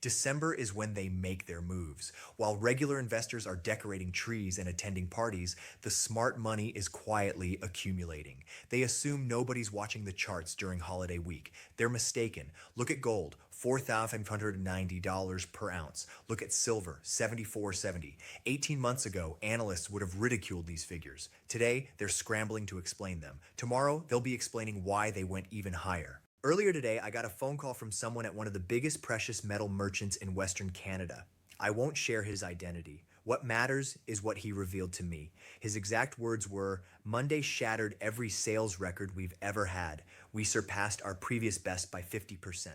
December is when they make their moves. While regular investors are decorating trees and attending parties, the smart money is quietly accumulating. They assume nobody's watching the charts during holiday week. They're mistaken. Look at gold, $4,590 per ounce. Look at silver, 74.70. 18 months ago, analysts would have ridiculed these figures. Today, they're scrambling to explain them. Tomorrow, they'll be explaining why they went even higher. Earlier today, I got a phone call from someone at one of the biggest precious metal merchants in Western Canada. I won't share his identity. What matters is what he revealed to me. His exact words were, Monday shattered every sales record we've ever had. We surpassed our previous best by 50%.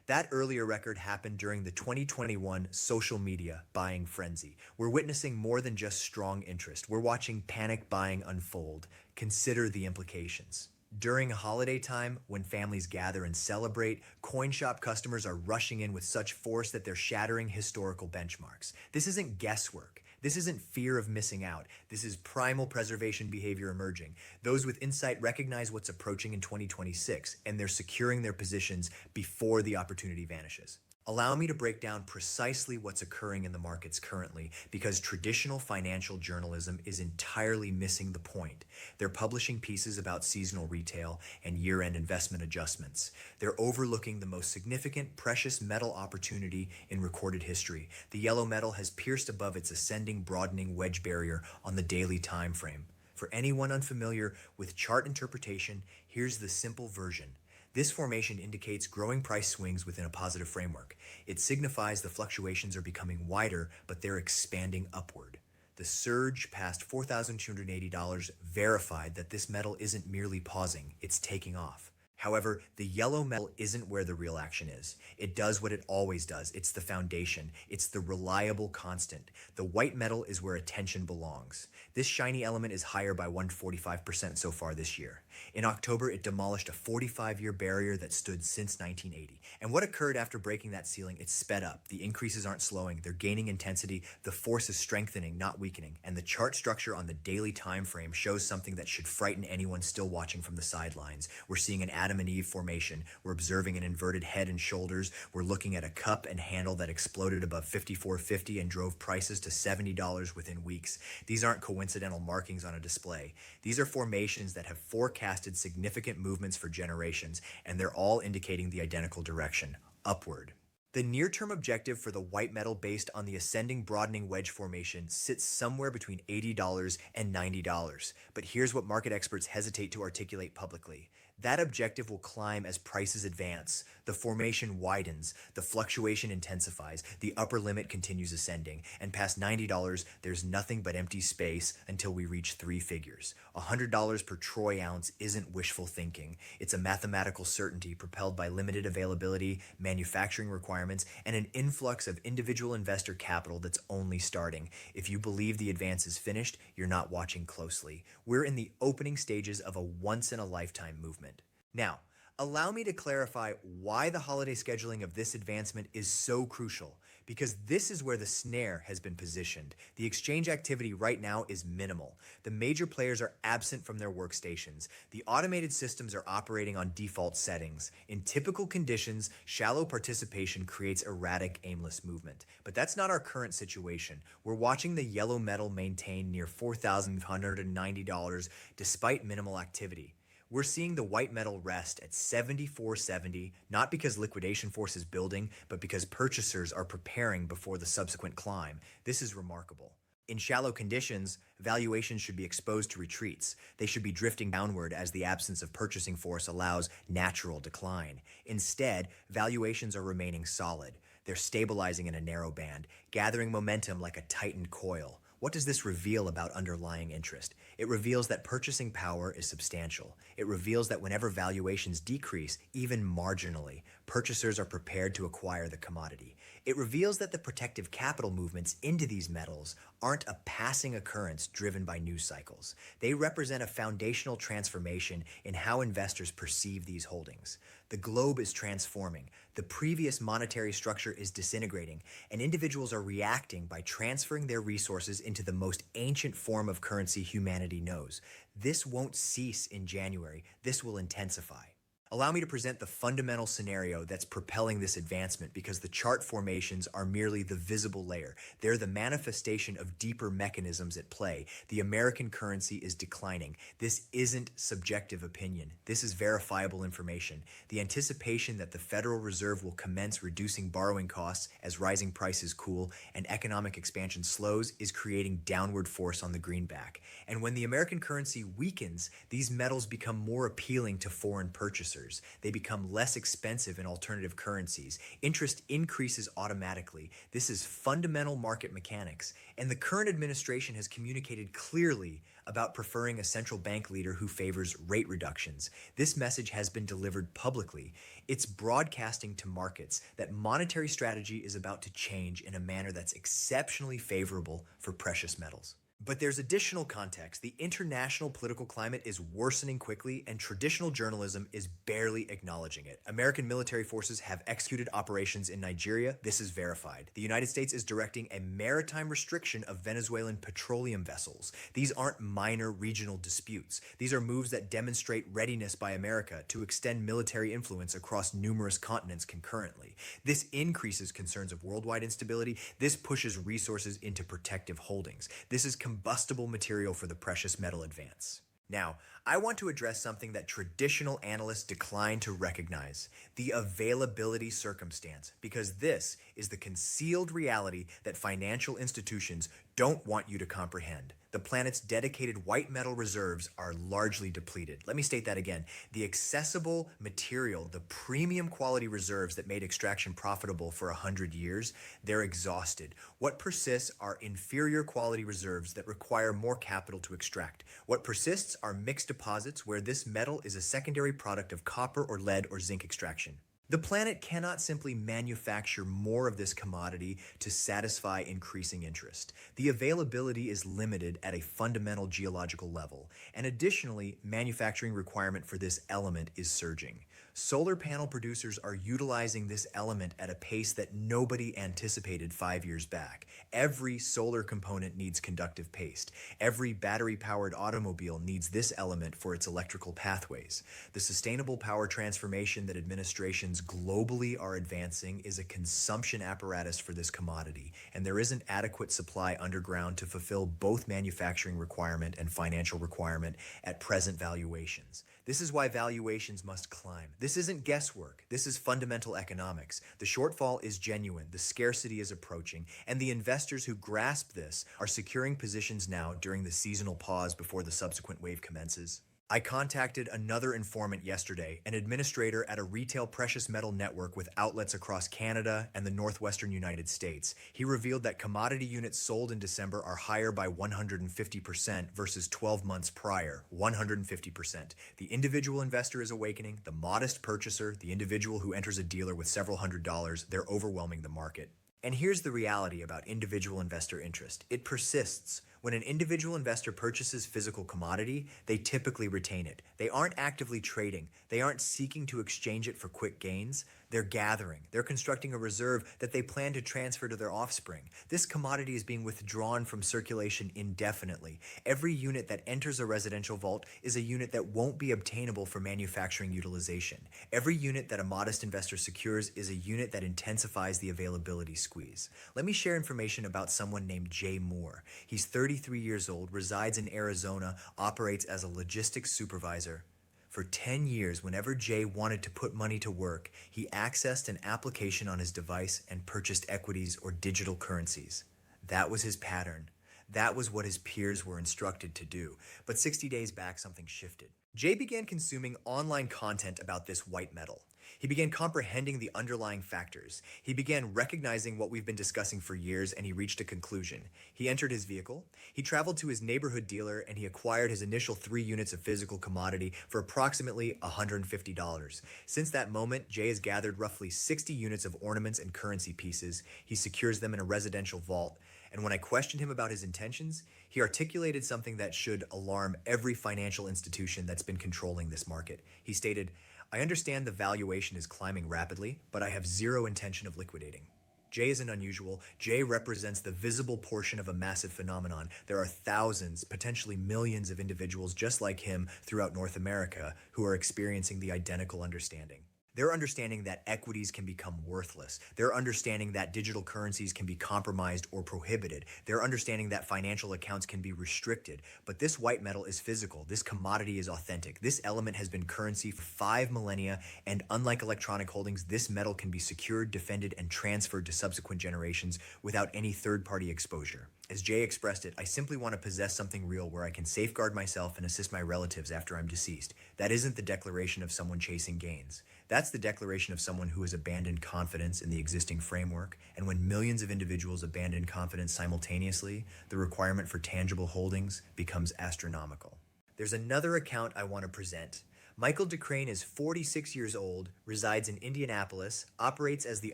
That earlier record happened during the 2021 social media buying frenzy. We're witnessing more than just strong interest. We're watching panic buying unfold. Consider the implications. During holiday time, when families gather and celebrate, CoinShop customers are rushing in with such force that they're shattering historical benchmarks. This isn't guesswork. This isn't fear of missing out. This is primal preservation behavior emerging. Those with insight recognize what's approaching in 2026, and they're securing their positions before the opportunity vanishes. Allow me to break down precisely what's occurring in the markets currently, because traditional financial journalism is entirely missing the point. They're publishing pieces about seasonal retail and year-end investment adjustments. They're overlooking the most significant precious metal opportunity in recorded history. The yellow metal has pierced above its ascending, broadening wedge barrier on the daily time frame. For anyone unfamiliar with chart interpretation, here's the simple version. This formation indicates growing price swings within a positive framework. It signifies the fluctuations are becoming wider, but they're expanding upward. The surge past $4,280 verified that this metal isn't merely pausing, it's taking off. However, the yellow metal isn't where the real action is. It does what it always does. It's the foundation. It's the reliable constant. The white metal is where attention belongs. This shiny element is higher by 145% so far this year. In October, it demolished a 45-year barrier that stood since 1980. And what occurred after breaking that ceiling? It sped up. The increases aren't slowing. They're gaining intensity. The force is strengthening, not weakening. And the chart structure on the daily time frame shows something that should frighten anyone still watching from the sidelines. We're seeing an Adam and Eve formation. We're observing an inverted head and shoulders. We're looking at a cup and handle that exploded above 54.50 and drove prices to $70 within weeks. These aren't coincidental markings on a display. These are formations that have forecasted significant movements for generations, and they're all indicating the identical direction, upward. The near-term objective for the white metal based on the ascending broadening wedge formation sits somewhere between $80 and $90. But here's what market experts hesitate to articulate publicly. That objective will climb as prices advance. The formation widens, the fluctuation intensifies, the upper limit continues ascending, and past $90, there's nothing but empty space until we reach three figures. $100 per troy ounce isn't wishful thinking. It's a mathematical certainty propelled by limited availability, manufacturing requirements, and an influx of individual investor capital that's only starting. If you believe the advance is finished, you're not watching closely. We're in the opening stages of a once-in-a-lifetime movement. Now, allow me to clarify why the holiday scheduling of this advancement is so crucial, because this is where the snare has been positioned. The exchange activity right now is minimal. The major players are absent from their workstations. The automated systems are operating on default settings. In typical conditions, shallow participation creates erratic, aimless movement. But that's not our current situation. We're watching the yellow metal maintain near $4,190 despite minimal activity. We're seeing the white metal rest at 74.70, not because liquidation force is building, but because purchasers are preparing before the subsequent climb. This is remarkable. In shallow conditions, valuations should be exposed to retreats. They should be drifting downward as the absence of purchasing force allows natural decline. Instead, valuations are remaining solid. They're stabilizing in a narrow band, gathering momentum like a tightened coil. What does this reveal about underlying interest? It reveals that purchasing power is substantial. It reveals that whenever valuations decrease, even marginally, purchasers are prepared to acquire the commodity. It reveals that the protective capital movements into these metals aren't a passing occurrence driven by news cycles. They represent a foundational transformation in how investors perceive these holdings. The globe is transforming. The previous monetary structure is disintegrating, and individuals are reacting by transferring their resources into the most ancient form of currency humanity knows. This won't cease in January. This will intensify. Allow me to present the fundamental scenario that's propelling this advancement because the chart formations are merely the visible layer. They're the manifestation of deeper mechanisms at play. The American currency is declining. This isn't subjective opinion. This is verifiable information. The anticipation that the Federal Reserve will commence reducing borrowing costs as rising prices cool and economic expansion slows is creating downward force on the greenback. And when the American currency weakens, these metals become more appealing to foreign purchasers. They become less expensive in alternative currencies. Interest increases automatically. This is fundamental market mechanics. And the current administration has communicated clearly about preferring a central bank leader who favors rate reductions. This message has been delivered publicly. It's broadcasting to markets that monetary strategy is about to change in a manner that's exceptionally favorable for precious metals. But there's additional context. The international political climate is worsening quickly, and traditional journalism is barely acknowledging it. American military forces have executed operations in Nigeria. This is verified. The United States is directing a maritime restriction of Venezuelan petroleum vessels. These aren't minor regional disputes. These are moves that demonstrate readiness by America to extend military influence across numerous continents concurrently. This increases concerns of worldwide instability. This pushes resources into protective holdings. This is combustible material for the precious metal advance. Now, I want to address something that traditional analysts decline to recognize: the availability circumstance, because this is the concealed reality that financial institutions don't want you to comprehend. The planet's dedicated white metal reserves are largely depleted. Let me state that again. The accessible material, the premium quality reserves that made extraction profitable for 100 years, they're exhausted. What persists are inferior quality reserves that require more capital to extract. What persists are mixed deposits where this metal is a secondary product of copper or lead or zinc extraction. The planet cannot simply manufacture more of this commodity to satisfy increasing interest. The availability is limited at a fundamental geological level, and additionally, manufacturing requirement for this element is surging. Solar panel producers are utilizing this element at a pace that nobody anticipated 5 years back. Every solar component needs conductive paste. Every battery-powered automobile needs this element for its electrical pathways. The sustainable power transformation that administrations globally are advancing is a consumption apparatus for this commodity, and there isn't adequate supply underground to fulfill both manufacturing requirement and financial requirement at present valuations. This is why valuations must climb. This isn't guesswork. This is fundamental economics. The shortfall is genuine, the scarcity is approaching, and the investors who grasp this are securing positions now during the seasonal pause before the subsequent wave commences. I contacted another informant yesterday, an administrator at a retail precious metal network with outlets across Canada and the northwestern United States. He revealed that commodity units sold in December are higher by 150% versus 12 months prior. 150%. The individual investor is awakening. The modest purchaser, the individual who enters a dealer with several $100s, they're overwhelming the market. And here's the reality about individual investor interest. It persists. When an individual investor purchases physical commodity, they typically retain it. They aren't actively trading. They aren't seeking to exchange it for quick gains. They're gathering. They're constructing a reserve that they plan to transfer to their offspring. This commodity is being withdrawn from circulation indefinitely. Every unit that enters a residential vault is a unit that won't be obtainable for manufacturing utilization. Every unit that a modest investor secures is a unit that intensifies the availability squeeze. Let me share information about someone named Jay Moore. He's 33 years old, resides in Arizona, operates as a logistics supervisor. For 10 years, whenever Jay wanted to put money to work, he accessed an application on his device and purchased equities or digital currencies. That was his pattern. That was what his peers were instructed to do. But 60 days back, something shifted. Jay began consuming online content about this white metal. He began comprehending the underlying factors. He began recognizing what we've been discussing for years, and he reached a conclusion. He entered his vehicle, he traveled to his neighborhood dealer, and he acquired his initial 3 units of physical commodity for approximately $150. Since that moment, Jay has gathered roughly 60 units of ornaments and currency pieces. He secures them in a residential vault. And when I questioned him about his intentions, he articulated something that should alarm every financial institution that's been controlling this market. He stated, "I understand the valuation is climbing rapidly, but I have zero intention of liquidating." J isn't unusual. J represents the visible portion of a massive phenomenon. There are thousands, potentially millions of individuals just like him throughout North America who are experiencing the identical understanding. They're understanding that equities can become worthless. They're understanding that digital currencies can be compromised or prohibited. They're understanding that financial accounts can be restricted. But this white metal is physical. This commodity is authentic. This element has been currency for 5 millennia, and unlike electronic holdings, this metal can be secured, defended, and transferred to subsequent generations without any third-party exposure. As Jay expressed it, I simply want to possess something real where I can safeguard myself and assist my relatives after I'm deceased. That isn't the declaration of someone chasing gains. That's the declaration of someone who has abandoned confidence in the existing framework, and when millions of individuals abandon confidence simultaneously, the requirement for tangible holdings becomes astronomical. There's another account I want to present. Michael DeCrane is 46 years old, resides in Indianapolis, operates as the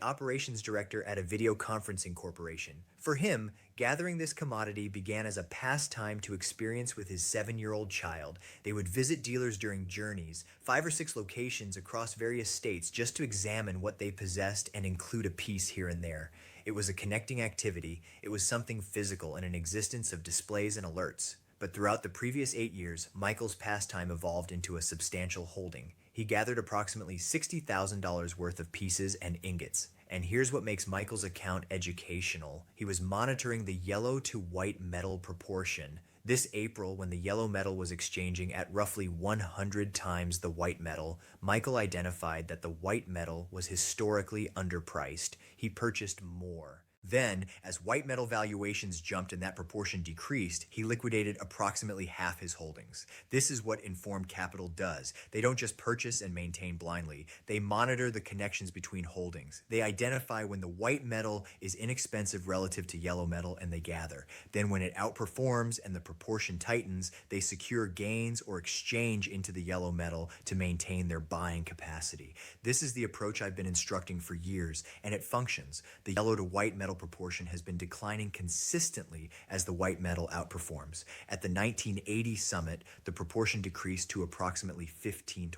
operations director at a video conferencing corporation. For him, gathering this commodity began as a pastime to experience with his 7-year-old child. They would visit dealers during journeys, 5 or 6 locations across various states, just to examine what they possessed and include a piece here and there. It was a connecting activity. It was something physical and an existence of displays and alerts. But throughout the previous 8 years, Michael's pastime evolved into a substantial holding. He gathered approximately $60,000 worth of pieces and ingots. And here's what makes Michael's account educational. He was monitoring the yellow to white metal proportion. This April, when the yellow metal was exchanging at roughly 100 times the white metal, Michael identified that the white metal was historically underpriced. He purchased more. Then, as white metal valuations jumped and that proportion decreased, he liquidated approximately half his holdings. This is what informed capital does. They don't just purchase and maintain blindly. They monitor the connections between holdings. They identify when the white metal is inexpensive relative to yellow metal and they gather. Then when it outperforms and the proportion tightens, they secure gains or exchange into the yellow metal to maintain their buying capacity. This is the approach I've been instructing for years, and it functions. The yellow to white metal proportion has been declining consistently as the white metal outperforms. At the 1980 summit, the proportion decreased to approximately 15-1.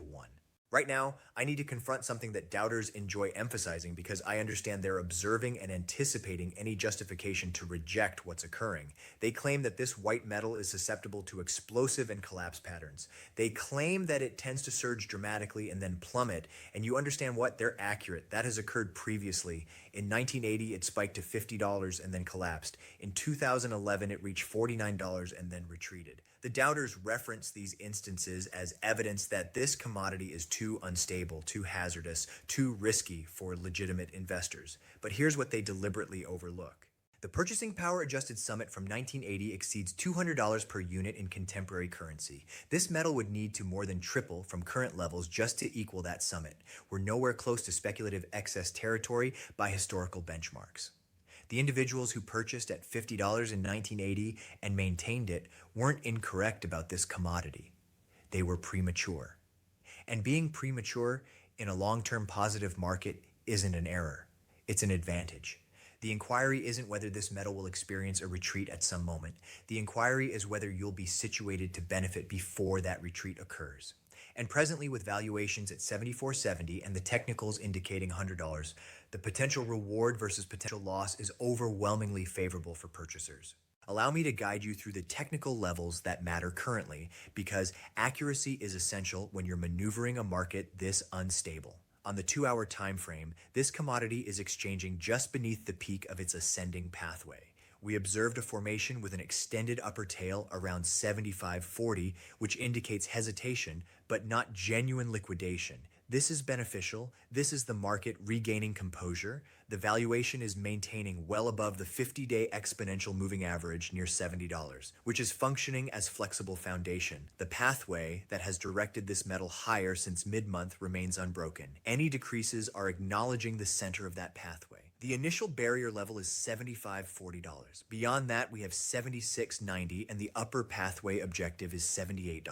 Right now, I need to confront something that doubters enjoy emphasizing because I understand they're observing and anticipating any justification to reject what's occurring. They claim that this white metal is susceptible to explosive and collapse patterns. They claim that it tends to surge dramatically and then plummet, and you understand what? They're accurate. That has occurred previously. In 1980, it spiked to $50 and then collapsed. In 2011, it reached $49 and then retreated. The doubters reference these instances as evidence that this commodity is too unstable, too hazardous, too risky for legitimate investors. But here's what they deliberately overlook. The purchasing power adjusted summit from 1980 exceeds $200 per unit in contemporary currency. This metal would need to more than triple from current levels just to equal that summit. We're nowhere close to speculative excess territory by historical benchmarks. The individuals who purchased at $50 in 1980 and maintained it weren't incorrect about this commodity. They were premature. And being premature in a long-term positive market isn't an error. It's an advantage. The inquiry isn't whether this metal will experience a retreat at some moment. The inquiry is whether you'll be situated to benefit before that retreat occurs. And presently, with valuations at $74.70 and the technicals indicating $100, the potential reward versus potential loss is overwhelmingly favorable for purchasers. Allow me to guide you through the technical levels that matter currently, because accuracy is essential when you're maneuvering a market this unstable. On the 2-hour time frame, this commodity is exchanging just beneath the peak of its ascending pathway. We observed a formation with an extended upper tail around 75.40, which indicates hesitation, but not genuine liquidation. This is beneficial. This is the market regaining composure. The valuation is maintaining well above the 50-day exponential moving average near $70, which is functioning as flexible foundation. The pathway that has directed this metal higher since mid-month remains unbroken. Any decreases are acknowledging the center of that pathway. The initial barrier level is $75.40. Beyond that, we have $76.90, and the upper pathway objective is $78.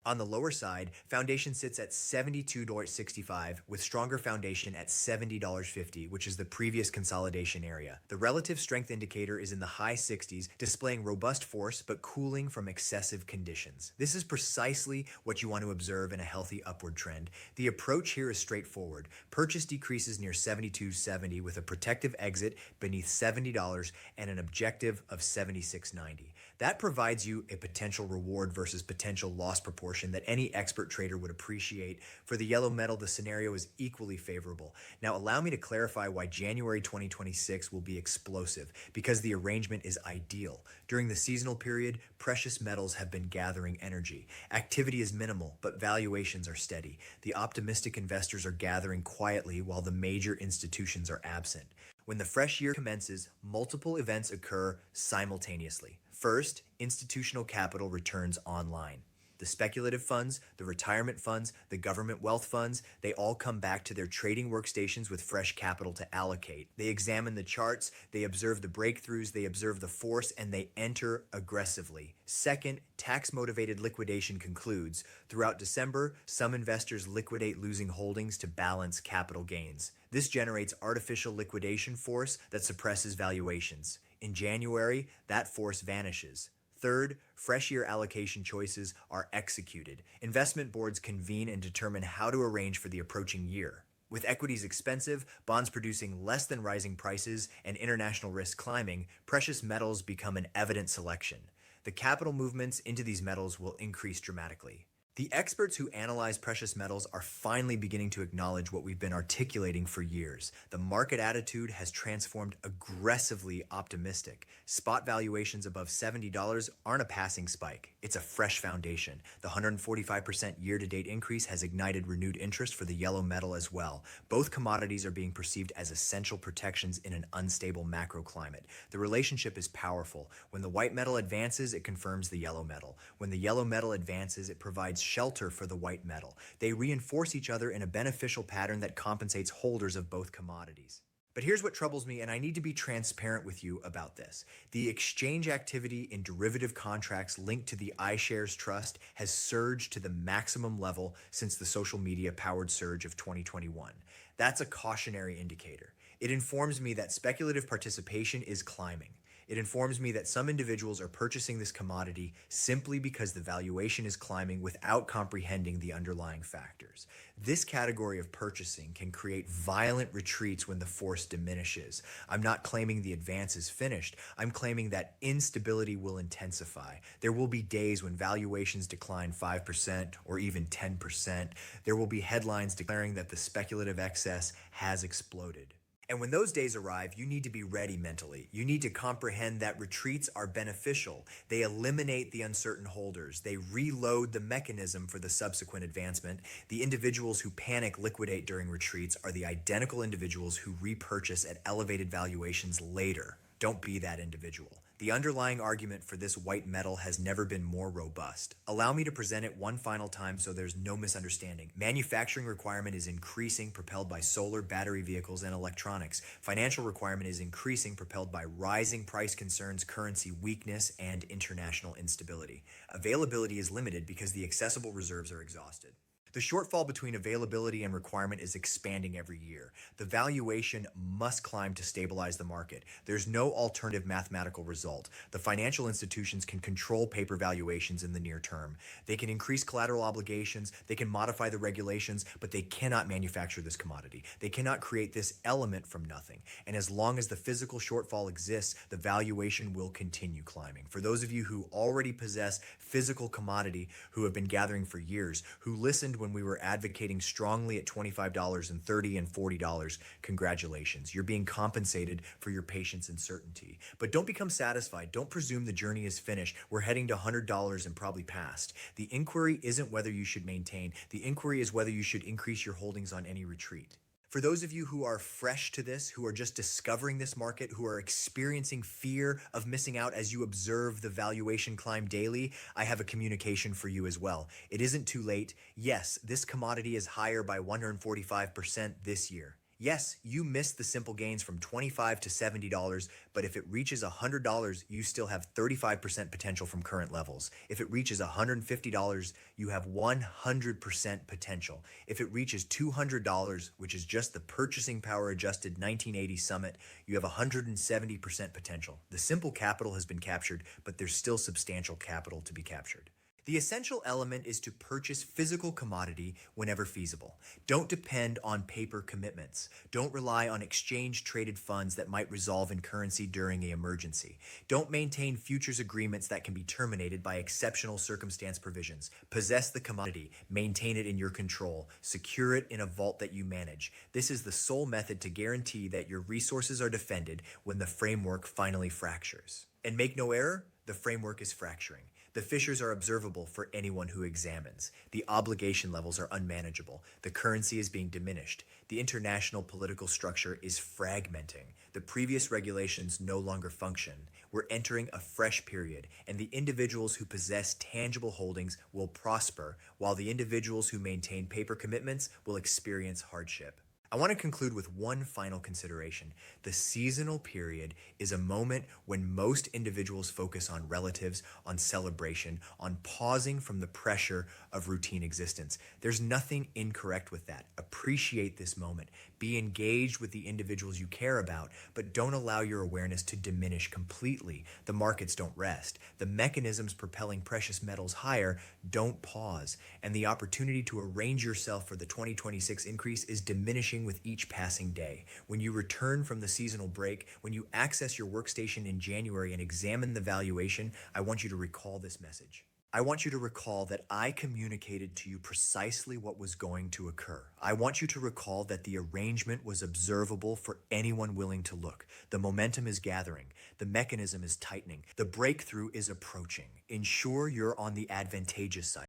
On the lower side, foundation sits at $72.65 with stronger foundation at $70.50, which is the previous consolidation area. The relative strength indicator is in the high 60s, displaying robust force but cooling from excessive conditions. This is precisely what you want to observe in a healthy upward trend. The approach here is straightforward. Purchase decreases near $72.70 with a protective exit beneath $70 and an objective of $76.90. That provides you a potential reward versus potential loss proportion that any expert trader would appreciate. For the yellow metal, the scenario is equally favorable. Now, allow me to clarify why January 2026 will be explosive, because the arrangement is ideal. During the seasonal period, precious metals have been gathering energy. Activity is minimal, but valuations are steady. The optimistic investors are gathering quietly while the major institutions are absent. When the fresh year commences, multiple events occur simultaneously. First, institutional capital returns online. The speculative funds, the retirement funds, the government wealth funds, they all come back to their trading workstations with fresh capital to allocate. They examine the charts, they observe the breakthroughs, they observe the force, and they enter aggressively. Second, tax-motivated liquidation concludes. Throughout December, some investors liquidate losing holdings to balance capital gains. This generates artificial liquidation force that suppresses valuations. In January, that force vanishes. Third, fresh year allocation choices are executed. Investment boards convene and determine how to arrange for the approaching year. With equities expensive, bonds producing less than rising prices, and international risk climbing, precious metals become an evident selection. The capital movements into these metals will increase dramatically. The experts who analyze precious metals are finally beginning to acknowledge what we've been articulating for years. The market attitude has transformed aggressively optimistic. Spot valuations above $70 aren't a passing spike. It's a fresh foundation. The 145% year-to-date increase has ignited renewed interest for the yellow metal as well. Both commodities are being perceived as essential protections in an unstable macro climate. The relationship is powerful. When the white metal advances, it confirms the yellow metal. When the yellow metal advances, it provides shelter for the white metal. They reinforce each other in a beneficial pattern that compensates holders of both commodities. But here's what troubles me, and I need to be transparent with you about this. The exchange activity in derivative contracts linked to the iShares Trust has surged to the maximum level since the social media powered surge of 2021. That's a cautionary indicator. It informs me that speculative participation is climbing. It informs me that some individuals are purchasing this commodity simply because the valuation is climbing without comprehending the underlying factors. This category of purchasing can create violent retreats when the force diminishes. I'm not claiming the advance is finished. I'm claiming that instability will intensify. There will be days when valuations decline 5% or even 10%. There will be headlines declaring that the speculative excess has exploded. And when those days arrive, you need to be ready mentally. You need to comprehend that retreats are beneficial. They eliminate the uncertain holders. They reload the mechanism for the subsequent advancement. The individuals who panic liquidate during retreats are the identical individuals who repurchase at elevated valuations later. Don't be that individual. The underlying argument for this white metal has never been more robust. Allow me to present it one final time so there's no misunderstanding. Manufacturing requirement is increasing, propelled by solar, battery vehicles, and electronics. Financial requirement is increasing, propelled by rising price concerns, currency weakness, and international instability. Availability is limited because the accessible reserves are exhausted. The shortfall between availability and requirement is expanding every year. The valuation must climb to stabilize the market. There's no alternative mathematical result. The financial institutions can control paper valuations in the near term. They can increase collateral obligations, they can modify the regulations, but they cannot manufacture this commodity. They cannot create this element from nothing. And as long as the physical shortfall exists, the valuation will continue climbing. For those of you who already possess physical commodity, who have been gathering for years, who listened when we were advocating strongly at $25 and $30 and $40, congratulations. You're being compensated for your patience and certainty. But don't become satisfied. Don't presume the journey is finished. We're heading to $100 and probably past. The inquiry isn't whether you should maintain. The inquiry is whether you should increase your holdings on any retreat. For those of you who are fresh to this, who are just discovering this market, who are experiencing fear of missing out as you observe the valuation climb daily, I have a communication for you as well. It isn't too late. Yes, this commodity is higher by 145% this year. Yes, you missed the simple gains from $25 to $70, but if it reaches $100, you still have 35% potential from current levels. If it reaches $150, you have 100% potential. If it reaches $200, which is just the purchasing power adjusted 1980 summit, you have 170% potential. The simple capital has been captured, but there's still substantial capital to be captured. The essential element is to purchase physical commodity whenever feasible. Don't depend on paper commitments. Don't rely on exchange-traded funds that might resolve in currency during an emergency. Don't maintain futures agreements that can be terminated by exceptional circumstance provisions. Possess the commodity, maintain it in your control, secure it in a vault that you manage. This is the sole method to guarantee that your resources are defended when the framework finally fractures. And make no error, the framework is fracturing. The fissures are observable for anyone who examines. The obligation levels are unmanageable. The currency is being diminished. The international political structure is fragmenting. The previous regulations no longer function. We're entering a fresh period, and the individuals who possess tangible holdings will prosper, while the individuals who maintain paper commitments will experience hardship. I want to conclude with one final consideration. The seasonal period is a moment when most individuals focus on relatives, on celebration, on pausing from the pressure of routine existence. There's nothing incorrect with that. Appreciate this moment. Be engaged with the individuals you care about, but don't allow your awareness to diminish completely. The markets don't rest. The mechanisms propelling precious metals higher don't pause, and the opportunity to arrange yourself for the 2026 increase is diminishing with each passing day. When you return from the seasonal break, when you access your workstation in January and examine the valuation, I want you to recall this message. I want you to recall that I communicated to you precisely what was going to occur. I want you to recall that the arrangement was observable for anyone willing to look. The momentum is gathering. The mechanism is tightening. The breakthrough is approaching. Ensure you're on the advantageous side.